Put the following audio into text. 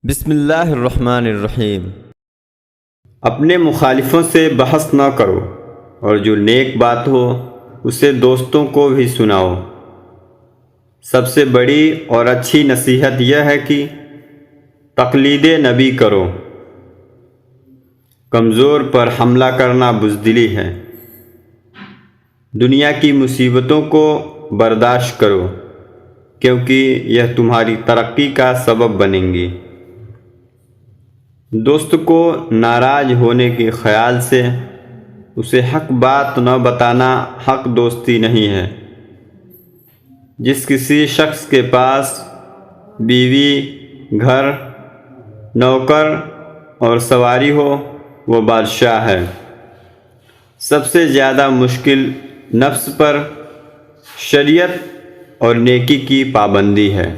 بسم اللہ الرحمن الرحیم۔ اپنے مخالفوں سے بحث نہ کرو، اور جو نیک بات ہو اسے دوستوں کو بھی سناؤ۔ سب سے بڑی اور اچھی نصیحت یہ ہے کہ تقلید نبی کرو۔ کمزور پر حملہ کرنا بزدلی ہے۔ دنیا کی مصیبتوں کو برداشت کرو، کیونکہ یہ تمہاری ترقی کا سبب بنیں گی۔ دوست کو ناراض ہونے کے خیال سے اسے حق بات نہ بتانا حق دوستی نہیں ہے۔ جس کسی شخص کے پاس بیوی، گھر، نوکر اور سواری ہو وہ بادشاہ ہے۔ سب سے زیادہ مشکل نفس پر شریعت اور نیکی کی پابندی ہے۔